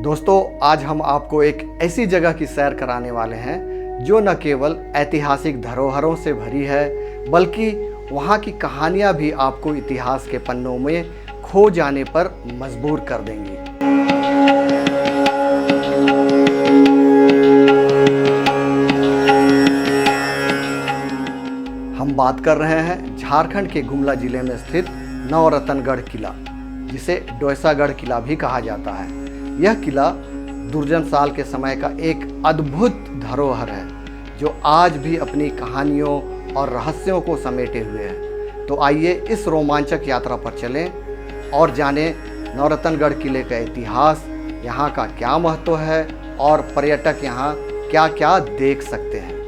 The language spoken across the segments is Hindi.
दोस्तों, आज हम आपको एक ऐसी जगह की सैर कराने वाले हैं जो न केवल ऐतिहासिक धरोहरों से भरी है, बल्कि वहाँ की कहानियाँ भी आपको इतिहास के पन्नों में खो जाने पर मजबूर कर देंगी। हम बात कर रहे हैं झारखंड के गुमला जिले में स्थित नवरतनगढ़ किला, जिसे डोयसागढ़ किला भी कहा जाता है। यह किला दुर्जन साल के समय का एक अद्भुत धरोहर है जो आज भी अपनी कहानियों और रहस्यों को समेटे हुए है। तो आइए इस रोमांचक यात्रा पर चलें और जानें नवरतनगढ़ किले का इतिहास, यहाँ का क्या महत्व है और पर्यटक यहाँ क्या क्या देख सकते हैं।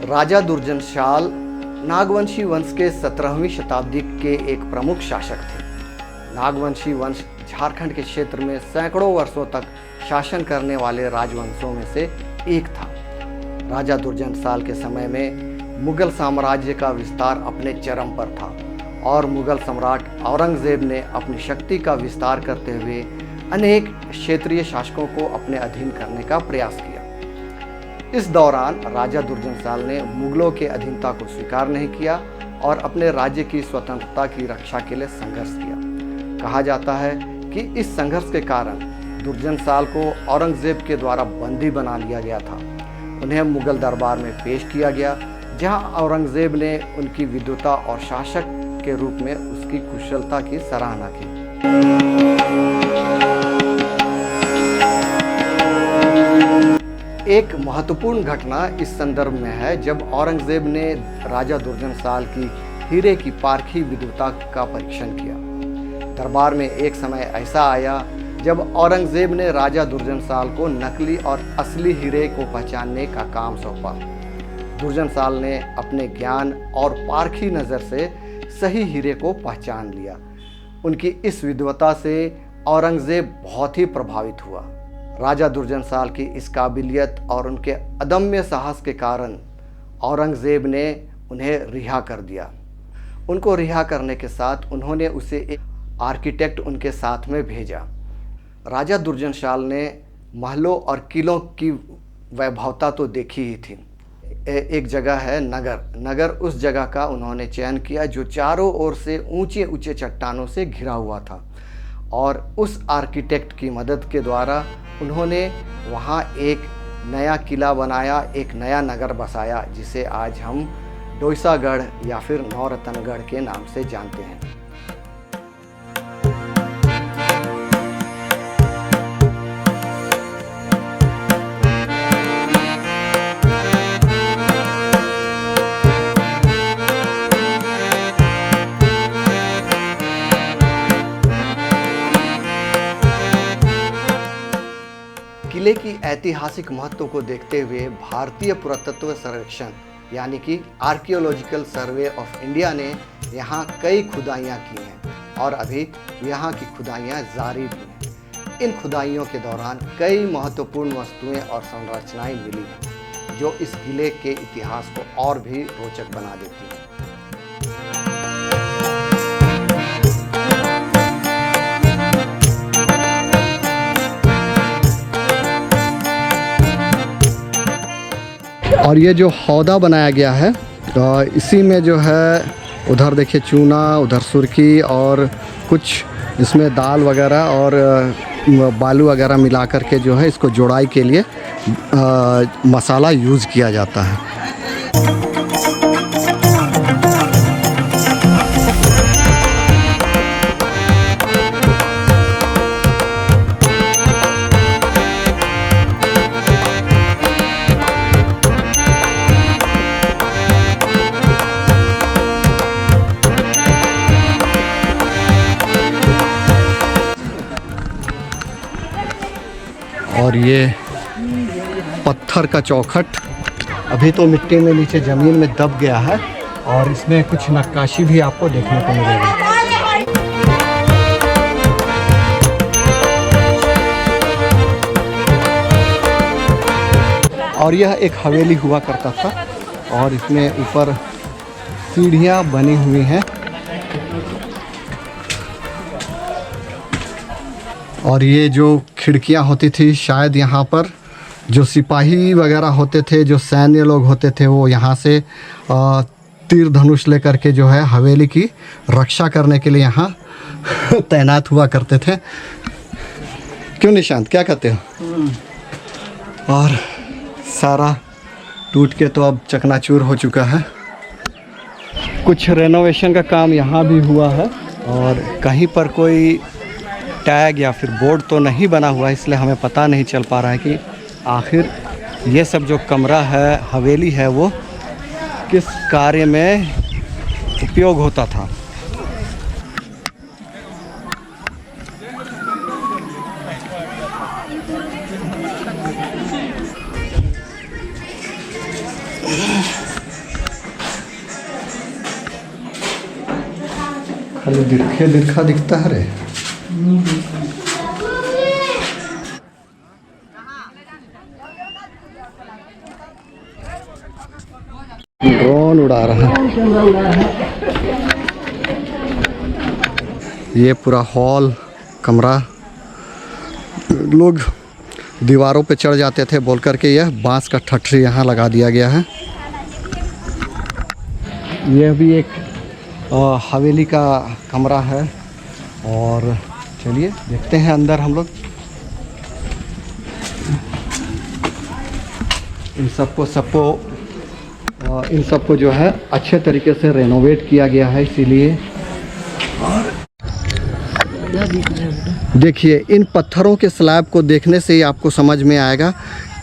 राजा दुर्जनशाल नागवंशी वंश के 17वीं शताब्दी के एक प्रमुख शासक थे। नागवंशी वंश झारखंड के क्षेत्र में सैकड़ों वर्षों तक शासन करने वाले राजवंशों में से एक था। राजा दुर्जनशाल के समय में मुगल साम्राज्य का विस्तार अपने चरम पर था और मुगल सम्राट औरंगजेब ने अपनी शक्ति का विस्तार करते हुए अनेक क्षेत्रीय शासकों को अपने अधीन करने का प्रयास किया। इस दौरान राजा दुर्जनशाल ने मुगलों के अधीनता को स्वीकार नहीं किया और अपने राज्य की स्वतंत्रता की रक्षा के लिए संघर्ष किया। कहा जाता है कि इस संघर्ष के कारण दुर्जनशाल को औरंगजेब के द्वारा बंदी बना लिया गया था। उन्हें मुगल दरबार में पेश किया गया, जहां औरंगजेब ने उनकी विद्वता और शासक के रूप में उसकी कुशलता की सराहना की। एक महत्वपूर्ण घटना इस संदर्भ में है जब औरंगजेब ने राजा दुर्जनशाल की हीरे की पारखी विद्वता का परीक्षण किया। दरबार में एक समय ऐसा आया जब औरंगजेब ने राजा दुर्जनशाल को नकली और असली हीरे को पहचानने का काम सौंपा। दुर्जनशाल ने अपने ज्ञान और पारखी नज़र से सही हीरे को पहचान लिया। उनकी इस विद्वता से औरंगजेब बहुत ही प्रभावित हुआ। राजा दुर्जनशाल की इस काबिलियत और उनके अदम्य साहस के कारण औरंगजेब ने उन्हें रिहा कर दिया। उनको रिहा करने के साथ उन्होंने उसे एक आर्किटेक्ट उनके साथ में भेजा। राजा दुर्जनशाल ने महलों और किलों की वैभवता तो देखी ही थी। एक जगह है नगर, उस जगह का उन्होंने चयन किया जो चारों ओर से ऊंचे ऊंचे चट्टानों से घिरा हुआ था, और उस आर्किटेक्ट की मदद के द्वारा उन्होंने वहाँ एक नया किला बनाया, एक नया नगर बसाया, जिसे आज हम डोयसागढ़ या फिर नवरतनगढ़ के नाम से जानते हैं। किले की ऐतिहासिक महत्व को देखते हुए भारतीय पुरातत्व सर्वेक्षण यानी कि आर्कियोलॉजिकल सर्वे ऑफ इंडिया ने यहाँ कई खुदाइयाँ की हैं और अभी यहाँ की खुदाइयाँ जारी भी हैं। इन खुदाइयों के दौरान कई महत्वपूर्ण वस्तुएं और संरचनाएं मिली हैं जो इस किले के इतिहास को और भी रोचक बना देती हैं। और ये जो हौदा बनाया गया है, तो इसी में जो है उधर देखिए चूना, उधर सुर्खी और कुछ इसमें दाल वगैरह और बालू वगैरह मिला कर के जो है इसको जोड़ाई के लिए मसाला यूज़ किया जाता है। और ये पत्थर का चौखट अभी तो मिट्टी में नीचे ज़मीन में दब गया है और इसमें कुछ नक्काशी भी आपको देखने को मिलेगी। और यह एक हवेली हुआ करता था और इसमें ऊपर सीढ़ियाँ बनी हुई हैं और ये जो खिड़कियाँ होती थी शायद यहाँ पर जो सिपाही वगैरह होते थे, जो सैन्य लोग होते थे, वो यहाँ से तीर धनुष लेकर के जो है हवेली की रक्षा करने के लिए यहाँ तैनात हुआ करते थे। क्यों निशांत, क्या कहते हो? और सारा टूट के तो अब चकनाचूर हो चुका है। कुछ रेनोवेशन का काम यहाँ भी हुआ है और कहीं पर कोई टैग या फिर बोर्ड तो नहीं बना हुआ है, इसलिए हमें पता नहीं चल पा रहा है कि आखिर ये सब जो कमरा है, हवेली है, वो किस कार्य में उपयोग होता था। खाली दिखा दिखता है रे। ड्रोन उड़ा रहा है। ये पूरा हॉल कमरा, लोग दीवारों पे चढ़ जाते थे बोल करके यह बांस का ठठरी यहाँ लगा दिया गया है। यह भी एक हवेली का कमरा है और चलिए देखते हैं अंदर हम लोग। इन सबको जो है अच्छे तरीके से रेनोवेट किया गया है, इसीलिए। और देखिए, इन पत्थरों के स्लैब को देखने से ही आपको समझ में आएगा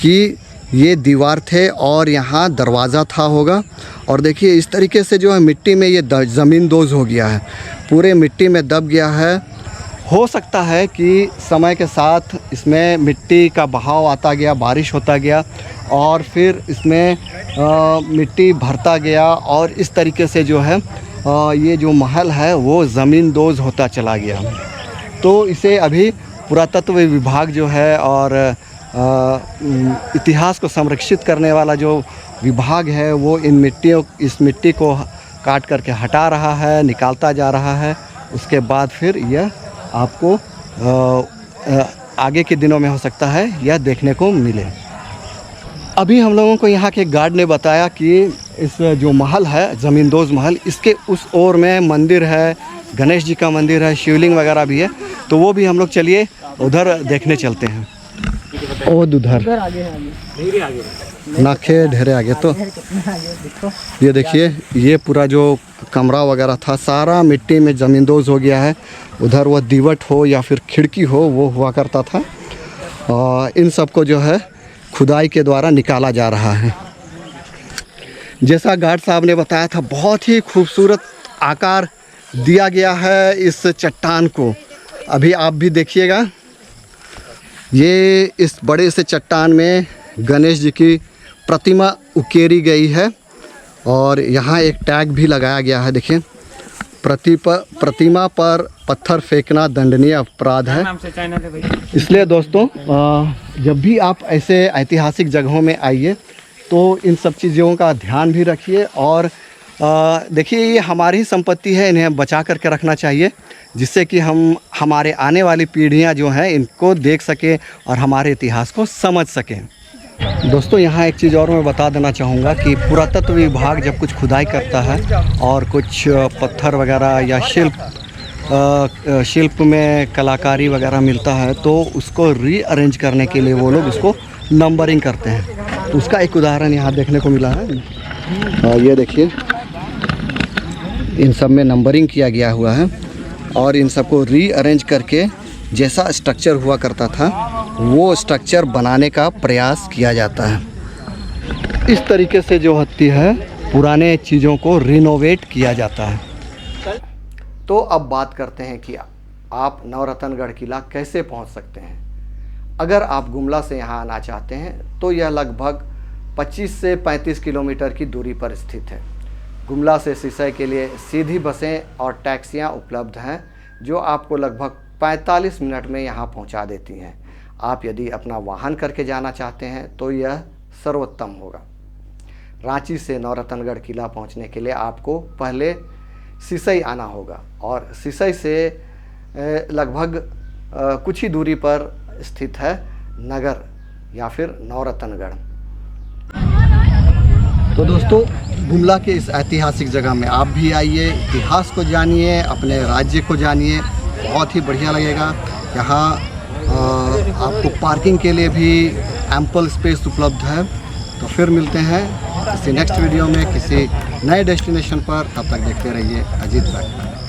कि ये दीवार थे और यहाँ दरवाज़ा था होगा। और देखिए इस तरीके से जो है मिट्टी में ये ज़मीन दोज़ हो गया है, पूरे मिट्टी में दब गया है। हो सकता है कि समय के साथ इसमें मिट्टी का बहाव आता गया, बारिश होता गया और फिर इसमें मिट्टी भरता गया और इस तरीके से जो है ये जो महल है वो ज़मीन दोज़ होता चला गया। तो इसे अभी पुरातत्व विभाग जो है और इतिहास को संरक्षित करने वाला जो विभाग है वो इस मिट्टी को काट करके हटा रहा है, निकालता जा रहा है। उसके बाद फिर यह आपको आगे के दिनों में हो सकता है यह देखने को मिले। अभी हम लोगों को यहाँ के गार्ड ने बताया कि इस जो महल है, ज़मींदोज़ महल, इसके उस ओर में मंदिर है, गणेश जी का मंदिर है, शिवलिंग वगैरह भी है। तो वो भी हम लोग चलिए उधर देखने चलते हैं। और उधर नाखे ढेरे आगे। तो ये देखिए, ये पूरा जो कमरा वगैरह था सारा मिट्टी में ज़मींदोज़ हो गया है। उधर वो दीवट हो या फिर खिड़की हो वो हुआ करता था और इन सब को जो है खुदाई के द्वारा निकाला जा रहा है। जैसा गार्ड साहब ने बताया था, बहुत ही खूबसूरत आकार दिया गया है इस चट्टान को। अभी आप भी देखिएगा, ये इस बड़े से चट्टान में गणेश जी की प्रतिमा उकेरी गई है और यहाँ एक टैग भी लगाया गया है। देखिए, प्रतिमा पर पत्थर फेंकना दंडनीय अपराध है। इसलिए दोस्तों, जब भी आप ऐसे ऐतिहासिक जगहों में आइए तो इन सब चीज़ों का ध्यान भी रखिए। और देखिए, ये हमारी ही संपत्ति है, इन्हें बचा करके रखना चाहिए, जिससे कि हम हमारे आने वाली पीढ़ियां जो हैं इनको देख सकें और हमारे इतिहास को समझ सकें। दोस्तों, यहाँ एक चीज़ और मैं बता देना चाहूँगा कि पुरातत्व विभाग जब कुछ खुदाई करता है और कुछ पत्थर वगैरह या शिल्प में कलाकारी वगैरह मिलता है तो उसको रीअरेंज करने के लिए वो लोग उसको नंबरिंग करते हैं। तो उसका एक उदाहरण यहाँ देखने को मिला है। ये देखिए, इन सब में नंबरिंग किया गया हुआ है और इन सबको रीअरेंज करके जैसा स्ट्रक्चर हुआ करता था वो स्ट्रक्चर बनाने का प्रयास किया जाता है। इस तरीके से जो होती है पुराने चीज़ों को रिनोवेट किया जाता है। तो अब बात करते हैं कि आप नवरत्नगढ़ किला कैसे पहुंच सकते हैं। अगर आप गुमला से यहाँ आना चाहते हैं तो यह लगभग 25 से 35 किलोमीटर की दूरी पर स्थित है। गुमला से सिसई के लिए सीधी बसें और टैक्सियाँ उपलब्ध हैं जो आपको लगभग 45 मिनट में यहाँ पहुँचा देती हैं। आप यदि अपना वाहन करके जाना चाहते हैं तो यह सर्वोत्तम होगा। रांची से नौरतनगढ़ किला पहुंचने के लिए आपको पहले सिसई आना होगा और सिसई से लगभग कुछ ही दूरी पर स्थित है नगर या फिर नौरतनगढ़। तो दोस्तों, गुमला के इस ऐतिहासिक जगह में आप भी आइए, इतिहास को जानिए, अपने राज्य को जानिए, बहुत ही बढ़िया लगेगा। यहाँ आपको पार्किंग के लिए भी एम्पल स्पेस उपलब्ध है। तो फिर मिलते हैं किसी नेक्स्ट वीडियो में किसी नए डेस्टिनेशन पर। तब तक देखते रहिए अजीत तक।